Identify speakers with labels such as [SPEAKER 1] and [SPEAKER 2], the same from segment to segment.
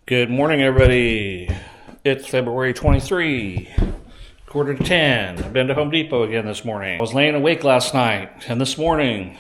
[SPEAKER 1] Good morning, everybody. It's February 23, quarter to 10. I've been to Home Depot again this morning. I was laying awake last night and this morning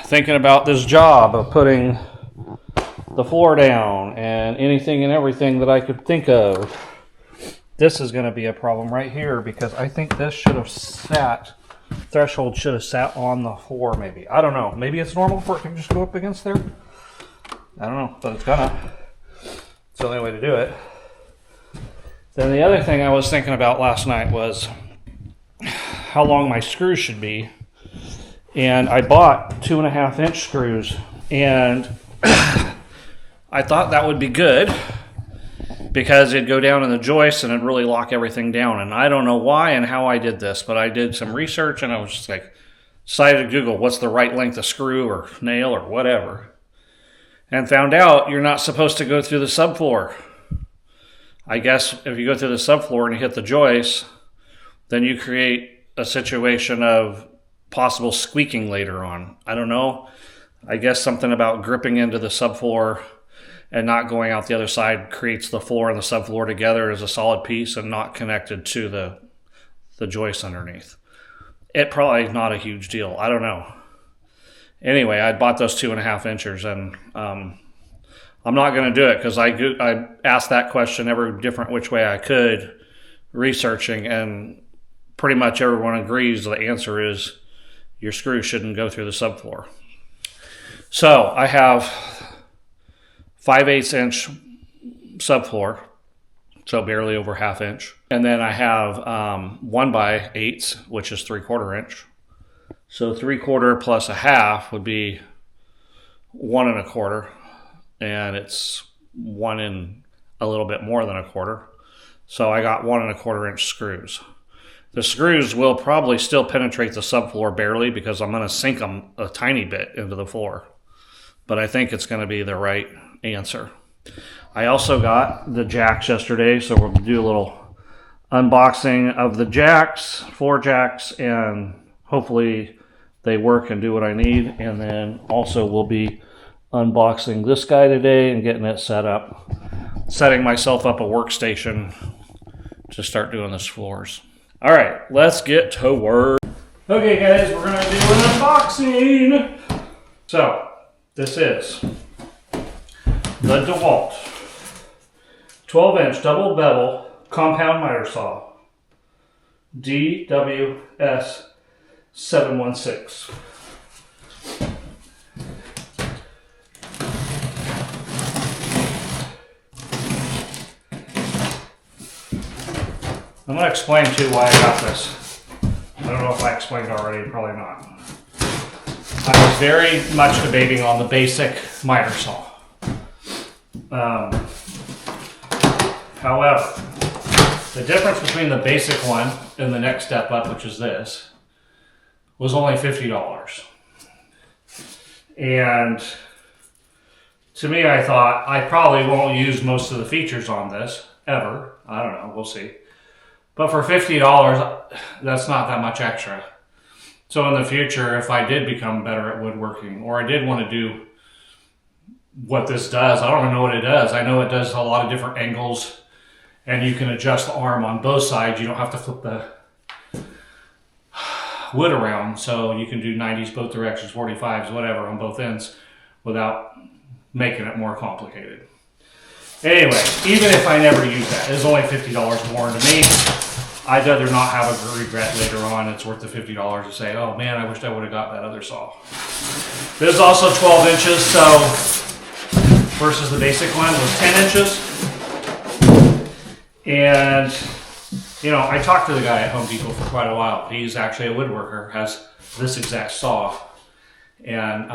[SPEAKER 1] thinking about this job of putting the floor down and anything and everything that I could think of. This is going to be a problem right here because I think this should have sat, threshold should have sat on the floor maybe. I don't know. Maybe it's normal for it to just go up against there. I don't know, but it's gonna. It's the only way to do it. Then the other thing I was thinking about last night was how long my screws should be. And I bought 2.5-inch screws, and I thought that would be good because it'd go down in the joist and it'd really lock everything down. And I don't know why and how I did this, but I did some research and I was just like, decided to Google what's the right length of screw or nail or whatever. And found out you're not supposed to go through the subfloor. I guess if you go through the subfloor and you hit the joist, then you create a situation of possible squeaking later on. I don't know. I guess something about gripping into the subfloor and not going out the other side creates the floor and the subfloor together as a solid piece and not connected to the joist underneath. It probably not a huge deal. I don't know. Anyway, I bought those 2.5 inchers, and I'm not going to do it because I asked that question every different which way I could, researching, and pretty much everyone agrees the answer is your screw shouldn't go through the subfloor. So I have 5/8 inch subfloor, so barely over 1/2 inch, and then I have 1/8, which is 3/4 inch. So 3/4 plus 1/2 would be 1 1/4, and it's 1 and a little bit more than 1/4. So I got 1 1/4 inch screws. The screws will probably still penetrate the subfloor barely because I'm going to sink them a tiny bit into the floor. But I think it's going to be the right answer. I also got the jacks yesterday, so we'll do a little unboxing of the jacks, 4 jacks, and hopefully they work and do what I need. And then also we'll be unboxing this guy today and getting it set up. Setting myself up a workstation to start doing this floors. All right, let's get to work. Okay guys, we're gonna do an unboxing. So, this is the DeWalt 12-inch double bevel compound miter saw. DWS 716. I'm going to explain too why I got this. I don't know if I explained already, probably not. I was very much debating on the basic miter saw. However, the difference between the basic one and the next step up, which is this, was only $50. And to me, I thought I probably won't use most of the features on this ever. I don't know, we'll see. But for $50, that's not that much extra. So in the future, if I did become better at woodworking, or I did want to do what this does, I don't even know what it does. I know it does a lot of different angles, and you can adjust the arm on both sides. You don't have to flip the wood around, so you can do 90s both directions, 45s, whatever, on both ends without making it more complicated. Anyway, even if I never use that, it's only $50 more to me. I'd rather not have a regret later on. It's worth the $50 to say, oh man, I wished I would have got that other saw. This is also 12 inches, so versus the basic one was 10 inches. And you know, I talked to the guy at Home Depot for quite a while. He's actually a woodworker, has this exact saw. And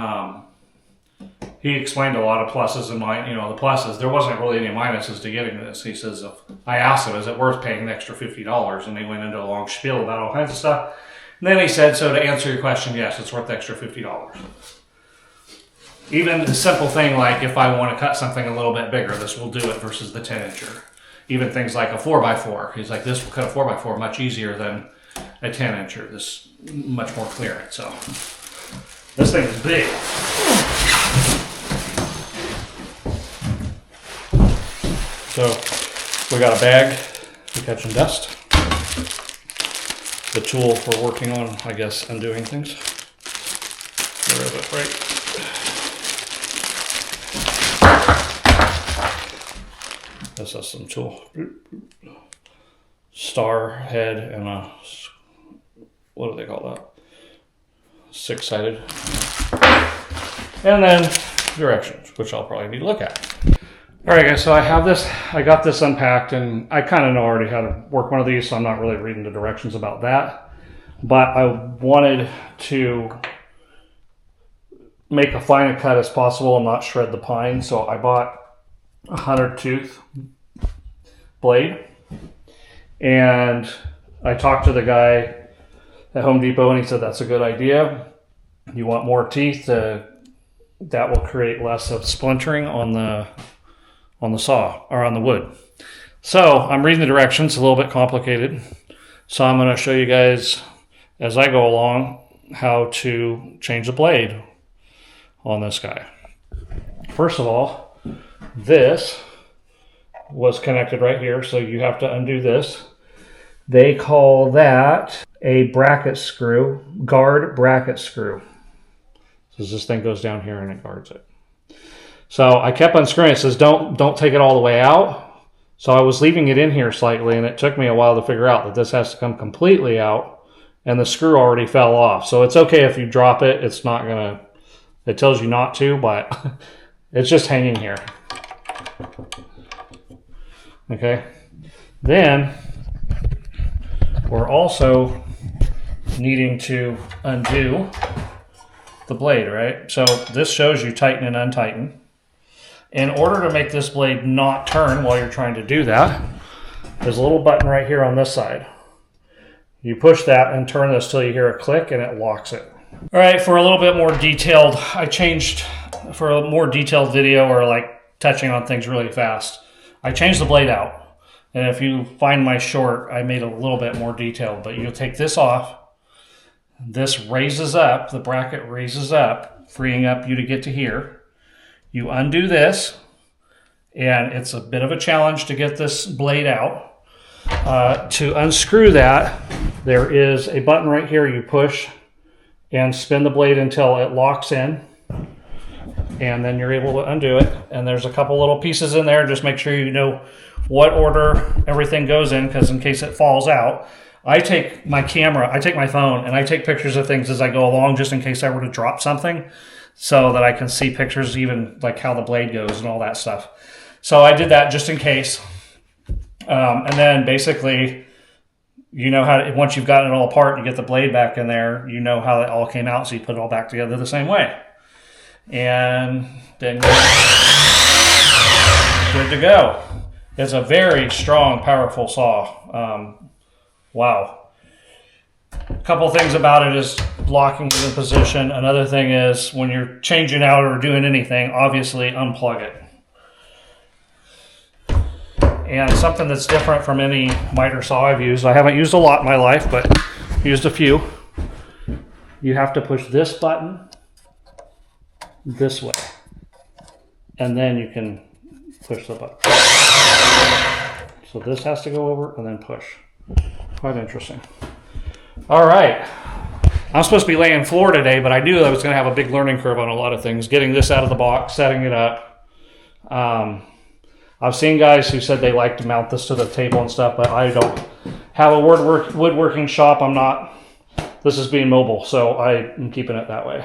[SPEAKER 1] he explained a lot of pluses and the pluses. There wasn't really any minuses to getting this. He says, I asked him, is it worth paying the extra $50? And he went into a long spiel about all kinds of stuff. And then he said, so to answer your question, yes, it's worth the extra $50. Even a simple thing like if I want to cut something a little bit bigger, this will do it versus the 10-incher. Even things like a 4x4. He's like, this will cut a 4x4 much easier than a 10-incher. This much more clearance. So this thing is big. So we got a bag for catching dust. The tool for working on, I guess, undoing things. Where is it? Right. This is some tool. Star head and a, what do they call that? 6-sided. And then directions, which I'll probably need to look at. All right, guys, so I got this unpacked, and I kind of know already how to work one of these, so I'm not really reading the directions about that. But I wanted to make a fine a cut as possible and not shred the pine, so I bought a 100-tooth blade. And I talked to the guy at Home Depot, and he said that's a good idea. You want more teeth, that will create less of splintering on the saw, or on the wood. So I'm reading the directions, a little bit complicated. So I'm going to show you guys as I go along how to change the blade on this guy. First of all, this was connected right here, so you have to undo this. They call that a bracket screw, guard bracket screw. So this thing goes down here and it guards it. So I kept unscrewing it. It says don't take it all the way out. So I was leaving it in here slightly, and it took me a while to figure out that this has to come completely out, and the screw already fell off. So it's okay if you drop it. It's not gonna, it tells you not to, but it's just hanging here. Okay. Then we're also needing to undo the blade, right? So this shows you tighten and untighten. In order to make this blade not turn while you're trying to do that, there's a little button right here on this side. You push that and turn this till you hear a click and it locks it. All right, for a little bit more detailed, for a more detailed video, or like touching on things really fast, I changed the blade out. And if you find my short, I made it a little bit more detailed, but you'll take this off. This raises up, the bracket raises up, freeing up you to get to here. You undo this, and it's a bit of a challenge to get this blade out. To unscrew that, there is a button right here. You push and spin the blade until it locks in, and then you're able to undo it. And there's a couple little pieces in there. Just make sure you know what order everything goes in, because in case it falls out. I take my camera, I take my phone, and I take pictures of things as I go along, just in case I were to drop something, so that I can see pictures, even like how the blade goes and all that stuff. So I did that just in case. And then basically, you know how to, once you've gotten it all apart and you get the blade back in there, you know how it all came out, so you put it all back together the same way. And then good to go. It's a very strong, powerful saw. Wow. A couple things about it is locking it in position. Another thing is when you're changing out or doing anything, obviously unplug it. And something that's different from any miter saw I've used, I haven't used a lot in my life, but used a few. You have to push this button this way, and then you can push the button. So this has to go over and then push. Quite interesting. All right. I'm supposed to be laying floor today, but I knew I was going to have a big learning curve on a lot of things. Getting this out of the box, setting it up. I've seen guys who said they like to mount this to the table and stuff, but I don't have a woodworking shop. This is being mobile, so I'm keeping it that way.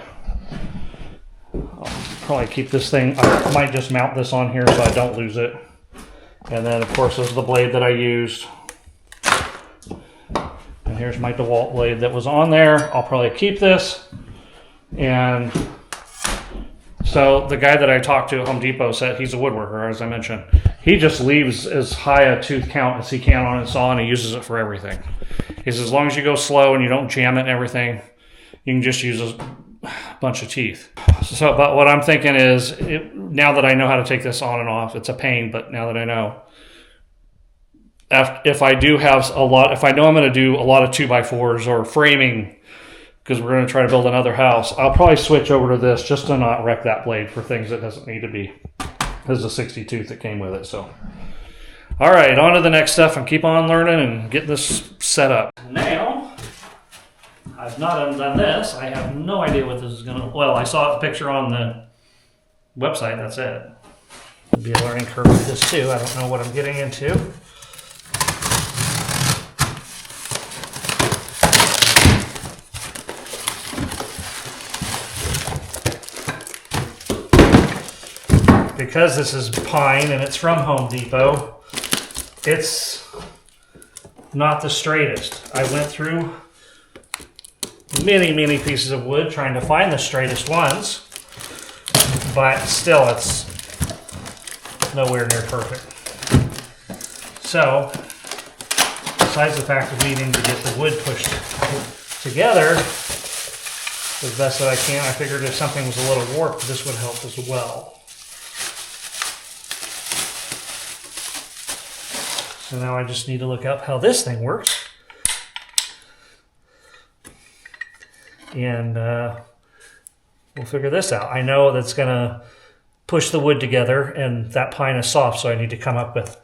[SPEAKER 1] I'll probably keep this thing, I might just mount this on here so I don't lose it. And then, of course, this is the blade that I used. And here's my DeWalt blade that was on there. I'll probably keep this. And so the guy that I talked to at Home Depot said, he's a woodworker, as I mentioned. He just leaves as high a tooth count as he can on his saw, and he uses it for everything. He says, as long as you go slow and you don't jam it and everything, you can just use a bunch of teeth. So, but what I'm thinking is, now that I know how to take this on and off, it's a pain, but now that I know, if I do have if I know I'm going to do a lot of 2x4s or framing, because we're going to try to build another house, I'll probably switch over to this just to not wreck that blade for things that doesn't need to be. This is a 60 tooth that came with it. So All right, on to the next stuff and keep on learning and getting this set up. Now, I've not done this. I have no idea what this is gonna, well, I saw a picture on the website, that's it. It'll be a learning curve with this too. I don't know what I'm getting into. Because this is pine and it's from Home Depot, it's not the straightest. I went through many, many pieces of wood trying to find the straightest ones, but still it's nowhere near perfect. So, besides the fact of needing to get the wood pushed together as best that I can, I figured if something was a little warped, this would help as well. So now I just need to look up how this thing works. And we'll figure this out. I know that's gonna push the wood together and that pine is soft, so I need to come up with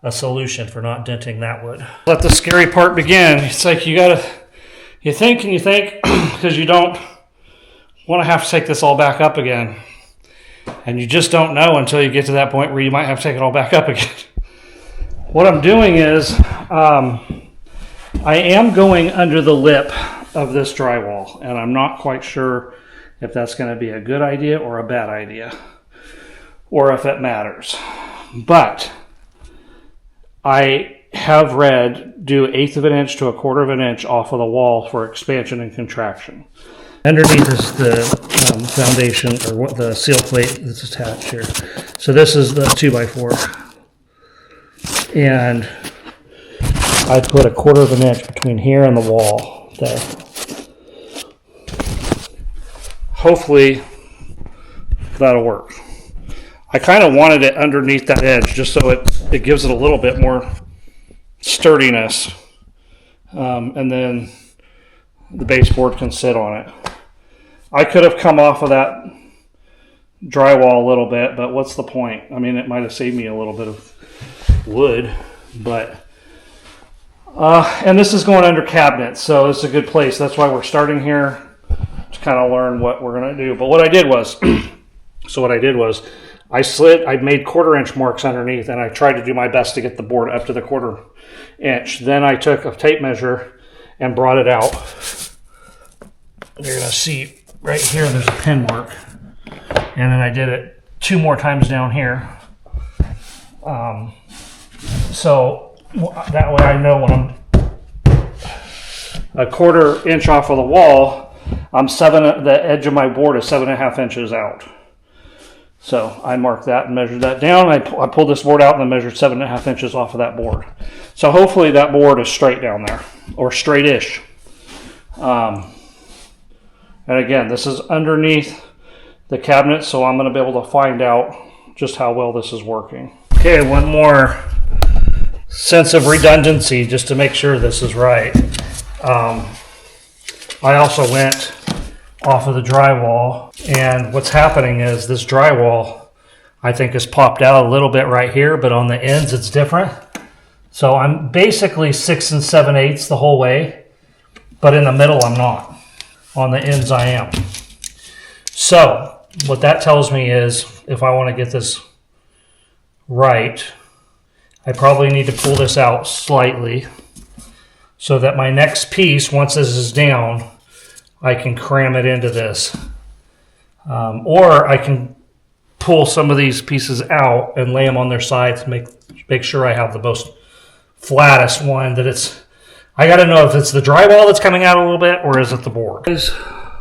[SPEAKER 1] a solution for not denting that wood. Let the scary part begin. It's like you think and you think because you don't want to have to take this all back up again. And you just don't know until you get to that point where you might have to take it all back up again. What I'm doing is I am going under the lip of this drywall, and I'm not quite sure if that's going to be a good idea or a bad idea, or if it matters. But I have read do 1/8 of an inch to 1/4 of an inch off of the wall for expansion and contraction. Underneath is the foundation, or what, the seal plate that's attached here. So this is the 2x4. And I put 1/4 of an inch between here and the wall there. Hopefully that'll work. I kind of wanted it underneath that edge just so it gives it a little bit more sturdiness. And then the baseboard can sit on it. I could have come off of that drywall a little bit, but what's the point? I mean, it might have saved me a little bit of wood, but and this is going under cabinets, so it's a good place. That's why we're starting here to kind of learn what we're going to do. But what I did was I made 1/4 inch marks underneath, and I tried to do my best to get the board up to the 1/4 inch. Then I took a tape measure and brought it out. You're going to see right here there's a pin mark, and then I did it 2 more times down here. So that way I know when I'm 1/4 inch off of the wall, the edge of my board is 7.5 inches out. So I marked that and measured that down. I pulled this board out and then measured 7.5 inches off of that board. So hopefully that board is straight down there, or straight-ish. And again, this is underneath the cabinet, so I'm going to be able to find out just how well this is working. Okay, one more sense of redundancy just to make sure this is right. I also went off of the drywall, and what's happening is this drywall I think is popped out a little bit right here, but on the ends it's different. So I'm basically 6 7/8 the whole way, but in the middle I'm not. On the ends I am. So what that tells me is if I want to get this right, I probably need to pull this out slightly so that my next piece, once this is down, I can cram it into this. Or I can pull some of these pieces out and lay them on their sides to make sure I have the most flattest one. I got to know if it's the drywall that's coming out a little bit or is it the board.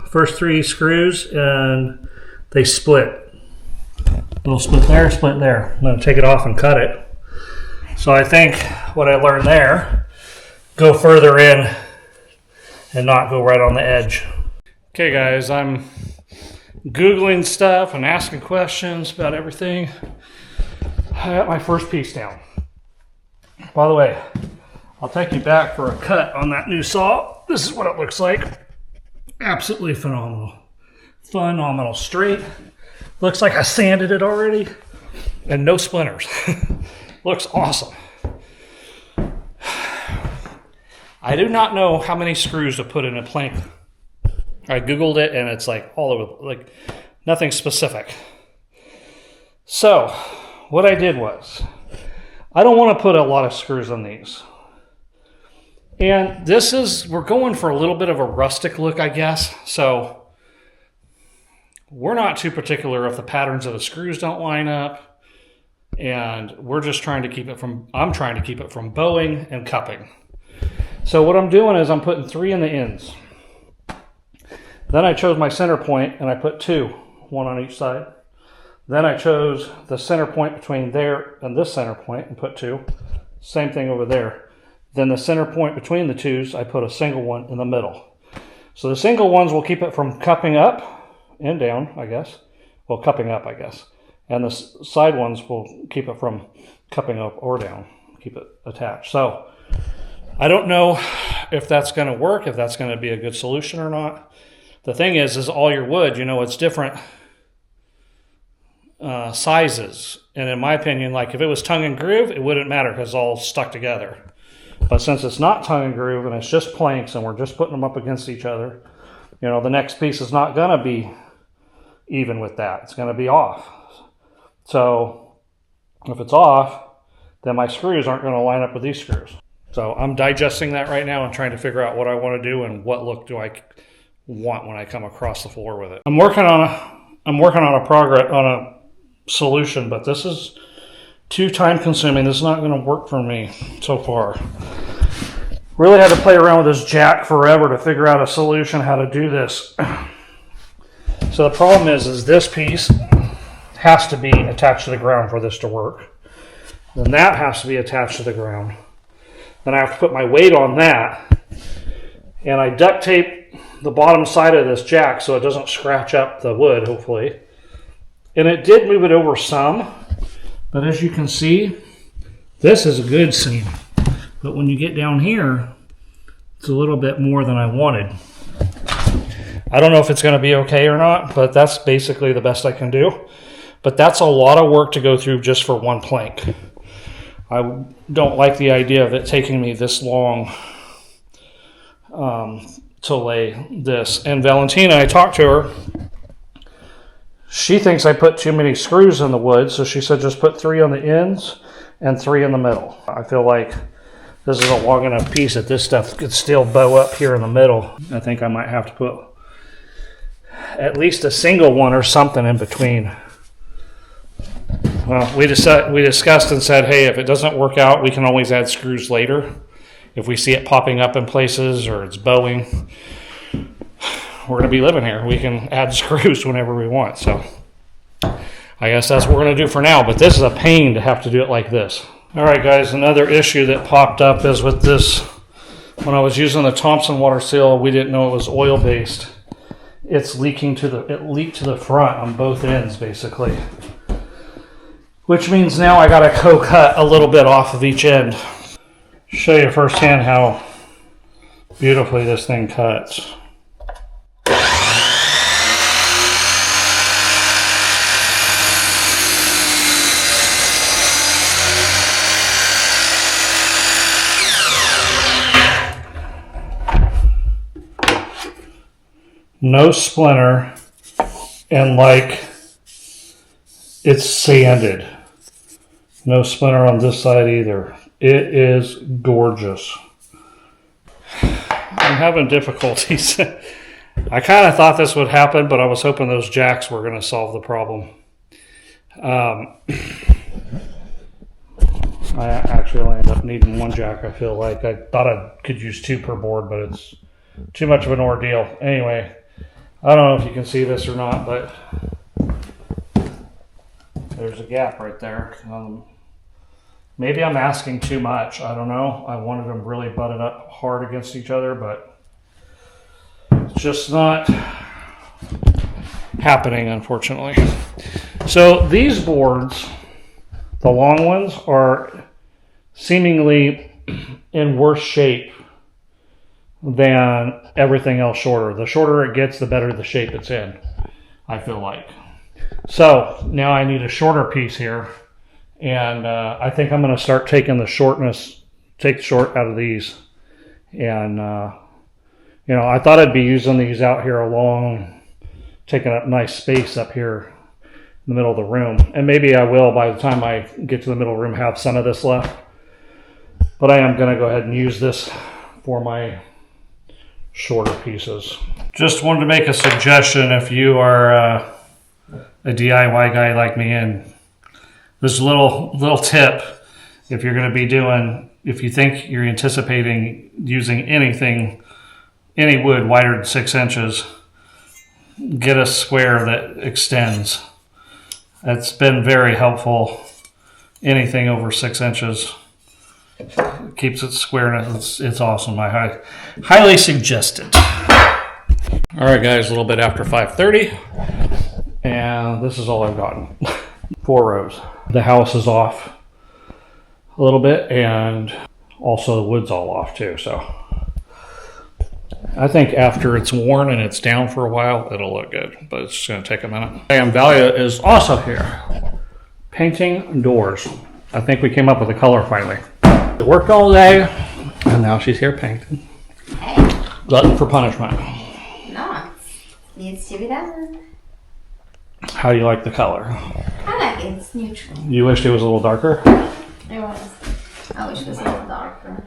[SPEAKER 1] First 3 screws and they split. Little split there, split there. I'm going to take it off and cut it. So I think what I learned there, go further in and not go right on the edge. Okay guys, I'm Googling stuff and asking questions about everything. I got my first piece down. By the way, I'll take you back for a cut on that new saw. This is what it looks like. Absolutely phenomenal. Phenomenal. Straight. Looks like I sanded it already. And no splinters. Looks awesome. I do not know how many screws to put in a plank. I Googled it and it's like all over, like nothing specific. So what I did was, I don't want to put a lot of screws on these. And this is, we're going for a little bit of a rustic look, I guess. So we're not too particular if the patterns of the screws don't line up. And we're just trying to keep it from, I'm trying to keep it from bowing and cupping. So what I'm doing is I'm putting 3 in the ends. Then I chose my center point and I put 2, 1 on each side. Then I chose the center point between there and this center point and put 2. Same thing over there. Then the center point between the 2s, I put a single one in the middle. So the single ones will keep it from cupping up and down, I guess. Well, cupping up, I guess. And the side ones will keep it from cupping up or down, keep it attached. So I don't know if that's going to work, if that's going to be a good solution or not. The thing is all your wood, you know, it's different sizes. And in my opinion, like if it was tongue and groove, it wouldn't matter because it's all stuck together. But since it's not tongue and groove and it's just planks and we're just putting them up against each other, you know, the next piece is not going to be even with that. It's going to be off. So if it's off, then my screws aren't going to line up with these screws. So I'm digesting that right now and trying to figure out what I want to do and what look do I want when I come across the floor with it. I'm working on a solution, but this is too time consuming. This is not going to work for me so far. Really had to play around with this jack forever to figure out a solution how to do this. So the problem is this piece has to be attached to the ground for this to work. Then that has to be attached to the ground. Then I have to put my weight on that. And I duct tape the bottom side of this jack so it doesn't scratch up the wood, hopefully. And it did move it over some. But as you can see, this is a good seam. But when you get down here, it's a little bit more than I wanted. I don't know if it's going to be okay or not, but that's basically the best I can do. But that's a lot of work to go through just for one plank. I don't like the idea of it taking me this long to lay this. And Valentina, I talked to her. She thinks I put too many screws in the wood, so she said just put 3 on the ends and 3 in the middle. I feel like this is a long enough piece that this stuff could still bow up here in the middle. I think I might have to put at least a single one or something in between. Well, we discussed and said, hey, if it doesn't work out, we can always add screws later. If we see it popping up in places or it's bowing, we're going to be living here. We can add screws whenever we want. So I guess that's what we're going to do for now. But this is a pain to have to do it like this. All right, guys, another issue that popped up is with this. When I was using the Thompson water seal, we didn't know it was oil-based. It leaked to the front on both ends, basically. Which means now I got to co-cut a little bit off of each end. Show you firsthand how beautifully this thing cuts. No splinter, and like it's sanded. No splinter on this side either. It is gorgeous. I'm having difficulties. I kind of thought this would happen, but I was hoping those jacks were going to solve the problem. I actually ended up needing 1 jack, I feel like. I thought I could use 2 per board, but it's too much of an ordeal. Anyway, I don't know if you can see this or not, but there's a gap right there. Maybe I'm asking too much. I don't know. I wanted them really butted up hard against each other, but it's just not happening, unfortunately. So these boards, the long ones, are seemingly in worse shape than everything else shorter. The shorter it gets, the better the shape it's in, I feel like. So now I need a shorter piece here, And I think I'm going to start taking the short out of these. And, you know, I thought I'd be using these out here along, taking up nice space up here in the middle of the room. And maybe I will, by the time I get to the middle room, have some of this left. But I am going to go ahead and use this for my shorter pieces. Just wanted to make a suggestion if you are a DIY guy like me, and this little tip, if you're going to be doing, if you think you're anticipating using any wood wider than 6 inches, get a square that extends. That's been very helpful. Anything over 6 inches keeps it square, and it's awesome. I highly suggest it. All right, guys, a little bit after 5:30, and this is all I've gotten. 4 rows. The house is off a little bit, and also the wood's all off too. So I think after it's worn and it's down for a while, it'll look good, but it's going to take a minute. And Valia is also here, painting doors. I think we came up with a color finally. It worked all day, and now she's here painting.
[SPEAKER 2] Hey.
[SPEAKER 1] Glutton for punishment.
[SPEAKER 2] No, needs to be done.
[SPEAKER 1] How do you like the color?
[SPEAKER 2] I like it. It's neutral.
[SPEAKER 1] You wished it was a little darker?
[SPEAKER 2] It was. I wish it was a little darker.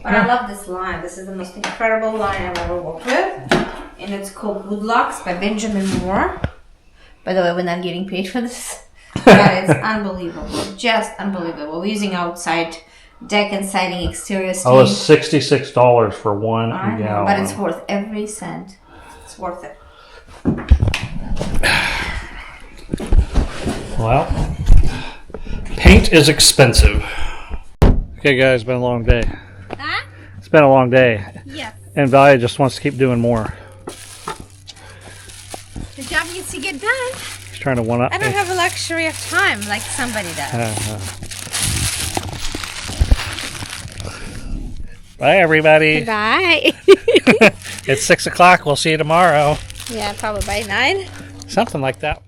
[SPEAKER 2] But I love this line. This is the most incredible line I've ever worked with. And it's called Woodlocks by Benjamin Moore. By the way, we're not getting paid for this. But it's unbelievable. Just unbelievable. We're using outside deck and siding exterior stain.
[SPEAKER 1] Oh, it's $66 for 1 gallon.
[SPEAKER 2] But it's worth every cent. It's worth it.
[SPEAKER 1] Well, paint is expensive. Okay, guys, it's been a long day.
[SPEAKER 2] Huh?
[SPEAKER 1] It's been a long day.
[SPEAKER 2] Yes.
[SPEAKER 1] And Valia just wants to keep doing more.
[SPEAKER 2] The job needs to get done.
[SPEAKER 1] She's trying to one-up
[SPEAKER 2] I don't
[SPEAKER 1] me.
[SPEAKER 2] have a luxury of time like somebody does.
[SPEAKER 1] Bye, everybody.
[SPEAKER 2] Bye.
[SPEAKER 1] It's 6 o'clock. We'll see you tomorrow.
[SPEAKER 2] Yeah, probably by 9.
[SPEAKER 1] Something like that.